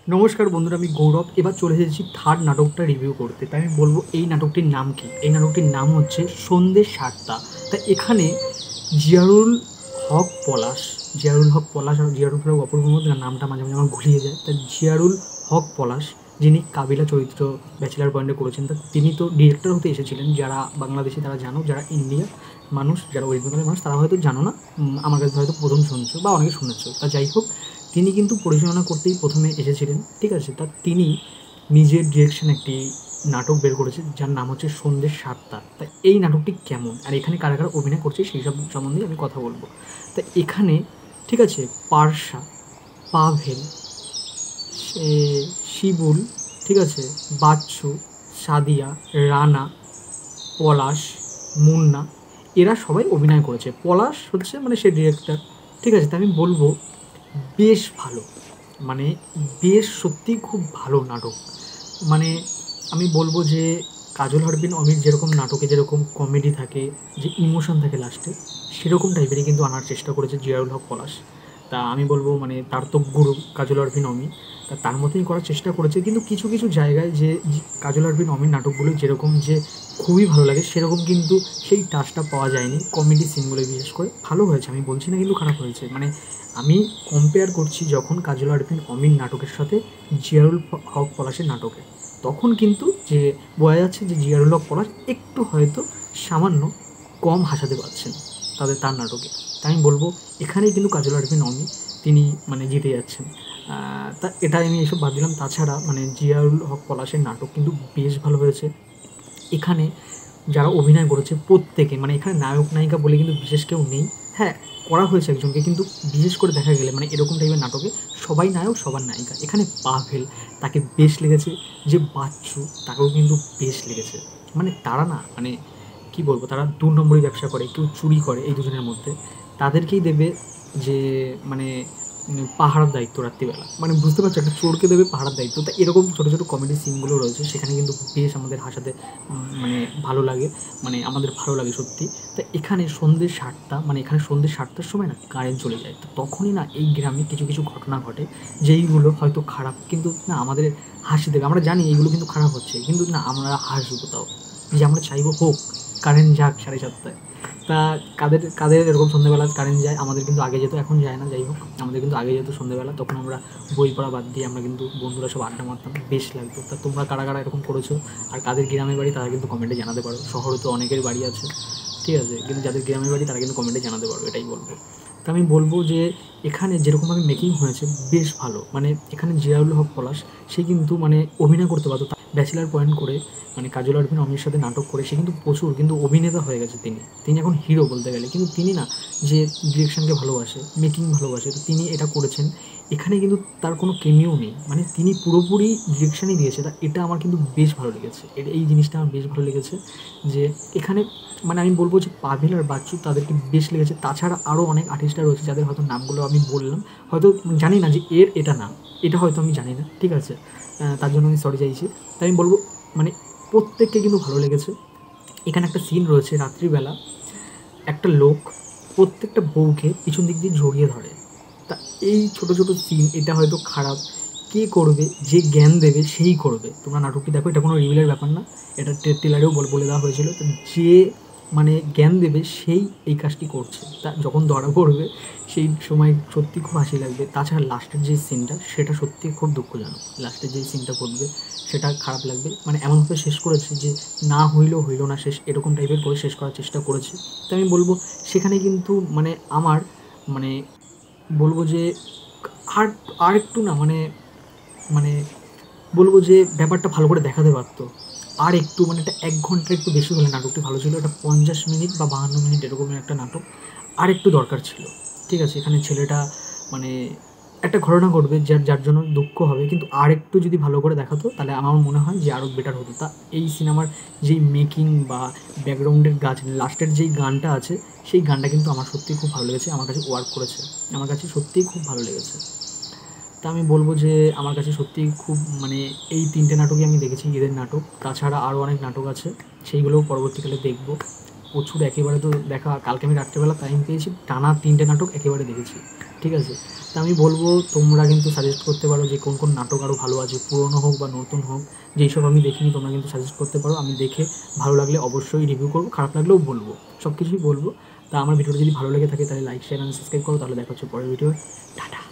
নমস্কার বন্ধুরা, আমি গৌরব। এবার চলে এসেছি থার্ড নাটকটা রিভিউ করতে। তাই আমি বলবো এই নাটকটির নাম কি। এই নাটকটির নাম হচ্ছে সন্ধ্যের সাতটা। তা এখানে জিয়ারুল হক পলাশ, জিয়ারুল হক পলাশ আর জিয়ারুল হক অপূর্বর মধ্যে নামটা মাঝে মাঝে আমার ঘুরিয়ে যায়। তা জিয়ারুল হক পলাশ, যিনি কাবিলা চরিত্র ব্যাচেলার পয়েন্টে করেছেন, তা তিনি তো ডিরেক্টর হতে এসেছিলেন। যারা বাংলাদেশি তারা জানো, যারা ইন্ডিয়া মানুষ, যারা ওয়েস্ট বেঙ্গলের মানুষ তারা হয়তো জানো না, আমার কাছে হয়তো প্রথম শুনছো বা অনেকে শুনেছো। তা যাই হোক, তিনি কিন্তু পরিচালনা করতেই প্রথমে এসেছিলেন, ঠিক আছে। তা তিনি নিজের ডিরেকশন একটি নাটক বের করেছে যার নাম হচ্ছে সন্ধ্যের সাতটা। তা এই নাটকটি কেমন আর এখানে কারা কারা অভিনয় করছে সেই সব সম্বন্ধে আমি কথা বলবো। তা এখানে, ঠিক আছে, পারশা, পাভেল, শিবুল, ঠিক আছে, বাচ্চু, সাদিয়া, রানা, পলাশ, মুন্না, এরা সবাই অভিনয় করেছে। পলাশ হচ্ছে মানে সে ডিরেক্টর, ঠিক আছে। তা আমি বলবো বেশ ভালো, মানে বেশ সত্যিই খুব ভালো নাটক। মানে আমি বলবো যে কাজল হারবিন অমির যেরকম নাটকে যেরকম কমেডি থাকে, যে ইমোশন থাকে লাস্টে, সেরকম টাইপেরই কিন্তু আনার চেষ্টা করেছে জিয়াউল হক পলাশ। তা আমি বলবো মানে তার তো গুরু কাজল হারবিন অমি, তা তার মতোই করার চেষ্টা করেছে। কিন্তু কিছু কিছু জায়গায় যে কাজল হারবিন অমির নাটকগুলো যেরকম যে খুবই ভালো লাগে, সেরকম কিন্তু সেই টাচটা পাওয়া যায়নি কমেডি সিনগুলো। বিশেষ করে ভালো হয়েছে, আমি বলছি না কিন্তু খারাপ হয়েছে। মানে আমি কম্পেয়ার করছি যখন কাজল আরফিন অমির নাটকের সাথে জিয়ারুল হক পলাশের নাটকে, তখন কিন্তু যে বোঝা যাচ্ছে যে জিয়ারুল হক পলাশ একটু হয়তো সামান্য কম হাসাতে পারছেন তার নাটকে। তাই আমি বলবো এখানেই কিন্তু কাজল আরফিন অমি তিনি মানে জিতে যাচ্ছেন। তা এটা আমি এসব বাদ দিলাম। তাছাড়া মানে জিয়ারুল হক পলাশের নাটক কিন্তু বেশ ভালো হয়েছে। এখানে যারা অভিনয় করেছে প্রত্যেকে, মানে এখানে নায়ক নায়িকা বলে কিন্তু বিশেষ কেউ নেই। হ্যাঁ, করা হয়েছে একজনকে, কিন্তু বিশেষ করে দেখা গেলে মানে এরকম টাইপের নাটকে সবাই নায়ক সবার নায়িকা। এখানে পাভেল, তাকে বেশ লেগেছে। যে বাচ্চু, তাকেও কিন্তু বেশ লেগেছে। মানে তারা না, মানে কী বলবো, তারা দু নম্বরই ব্যবসা করে, কেউ চুরি করে এই দুজনের মধ্যে, তাদেরকেই দেবে যে মানে পাহারার দায়িত্ব রাত্রিবেলা। মানে বুঝতে পারছো, একটা চোরকে দেবে পাহারার দায়িত্ব। তা এরকম ছোটো ছোটো কমেডি সিনগুলো রয়েছে, সেখানে কিন্তু বেশ আমাদের হাসাতে মানে ভালো লাগে, মানে আমাদের ভালো লাগে সত্যি। তা এখানে সন্ধ্যে সাতটা, মানে এখানে সন্ধ্যে সাতটার সময় না কারেন্ট চলে যায়। তো তখনই না এই গ্রামে কিছু কিছু ঘটনা ঘটে, যেইগুলো হয়তো খারাপ, কিন্তু না আমাদের হাসি দেবে। আমরা জানি এইগুলো কিন্তু খারাপ হচ্ছে, কিন্তু না আমরা হাসবো তাও, যে আমরা চাইবো হোক, কারেন্ট যাক 7:30টায়। তা কাদের কাদের এরকম সন্ধ্যেবেলা কারেন্ট যায়? আমাদের কিন্তু আগে যেত, এখন যায় না। যাই হোক, আমাদের কিন্তু আগে যেত সন্ধ্যেবেলা, তখন আমরা বই পড়া বাদ দিয়ে আমরা কিন্তু বন্ধুরা সব আড্ডা মারতাম, বেশ লাগতো। তা তোমরা কারা কারা এরকম করেছো আর কাদের গ্রামের বাড়ি তারা কিন্তু কমেন্টে জানাতে পারো। শহরে তো অনেকের বাড়ি আছে, ঠিক আছে, কিন্তু যাদের গ্রামের বাড়ি তারা কিন্তু কমেন্টে জানাতে পারো, এটাই বলবো। তা আমি বলবো যে এখানে যেরকমভাবে মেকিং হয়েছে বেশ ভালো। মানে এখানে জিয়াউল হক পলাশ, সে কিন্তু মানে অভিনয় করতে পারতো। ব্যাচেলার পয়েন্ট করে মানে কাজল আরফিন অমির সাথে নাটক করে সে কিন্তু প্রচুর কিন্তু অভিনেতা হয়ে গেছে। তিনি এখন হিরো বলতে গেলে। কিন্তু তিনি না, যে ডিরেকশনকে ভালোবাসে, মেকিং ভালোবাসে, তো তিনি এটা করেছেন। এখানে কিন্তু তার কোনো কেমিও নেই, মানে তিনি পুরোপুরি ডিরেকশানই দিয়েছে। তা এটা আমার কিন্তু বেশ ভালো লেগেছে, এই জিনিসটা আমার বেশ ভালো লেগেছে। যে এখানে মানে আমি বলবো যে পাভেল আর বাচ্চু তাদেরকে বেশ লেগেছে। তাছাড়া আরও অনেক আর্টিস্টরা রয়েছে যাদের হয়তো নামগুলো আমি বললাম, হয়তো জানি না যে এটা না, এটা হয়তো আমি জানি না, ঠিক আছে। তার জন্য আমি সরি চাইছি। তাই আমি বলবো মানে প্রত্যেককে কিন্তু ভালো লেগেছে। এখানে একটা সিন রয়েছে রাত্রিবেলা, একটা লোক প্রত্যেকটা বউকে পিছন দিক দিয়ে জড়িয়ে ধরে। তা এই ছোটো ছোটো সিন, এটা হয়তো খারাপ, কে করবে, যে জ্ঞান দেবে সেই করবে। তোমরা নাটকটি দেখো, এটা কোনো রিভিলের ব্যাপার না, এটা ট্রেলারেও বলে দেওয়া হয়েছিল। তো যে মানে জ্ঞান দেবে সেই এই কাজটি করছে। তা যখন ধরা পড়বে সেই সময় সত্যি খুব হাসি লাগবে। তাছাড়া লাস্টের যে সিনটা সেটা সত্যি খুব দুঃখজনক। লাস্টের যে সিনটা করবে সেটা খারাপ লাগবে। মানে এমনভাবে শেষ করেছে যে না হইলেও হইল না শেষ, এরকম টাইপের করে শেষ করার চেষ্টা করেছে। তো আমি বলবো সেখানে কিন্তু মানে আমার মানে বলবো যে আর আর একটু না মানে মানে বলবো যে ব্যাপারটা ভালো করে দেখাতে পারতো আর একটু। মানে এটা 1 ঘন্টার একটু বেশি হলে নাটকটি ভালো ছিল। এটা 50 মিনিট বা 52 মিনিট এরকমের একটা নাটক, আর একটু দরকার ছিল, ঠিক আছে। এখানে ছেলেটা মানে একটা ঘটনা ঘটবে যার যার জন্য দুঃখ হবে, কিন্তু আর একটু যদি ভালো করে দেখাতো তাহলে আমার মনে হয় যে আরও বেটার হতো। তা এই সিনেমার যেই মেকিং বা ব্যাকগ্রাউন্ডের গাছ, লাস্টের যেই গানটা আছে সেই গানটা কিন্তু আমার সত্যিই খুব ভালো লেগেছে, আমার কাছে ওয়ার্ক করেছে, আমার কাছে সত্যিই খুব ভালো লেগেছে। তা আমি বলবো যে আমার কাছে সত্যিই খুব মানে এই 3টে নাটকই আমি দেখেছি ঈদের নাটক। তাছাড়া আরও অনেক নাটক আছে, সেইগুলোও পরবর্তীকালে দেখব। প্রচুর, একেবারে তো দেখা, কালকে আমি রাত্রেবেলা টাইম পেয়েছি, টানা 3টে নাটক একেবারে দেখেছি, ঠিক আছে। তা আমি বলবো তোমরা কিন্তু সাজেস্ট করতে পারো যে কোন কোন নাটক আরও ভালো আছে, পুরনো হোক বা নতুন হোক, যেই সব আমি দেখিনি তোমরা কিন্তু সাজেস্ট করতে পারো। আমি দেখে ভালো লাগলে অবশ্যই রিভিউ করবো, খারাপ লাগলেও বলবো, সব কিছুই বলবো। তা আমার ভিডিওটা যদি ভালো লেগে থাকে তাহলে লাইক, শেয়ার অ্যান্ড সাবস্ক্রাইব করো। তাহলে দেখা হচ্ছে পরের ভিডিও। টাটা।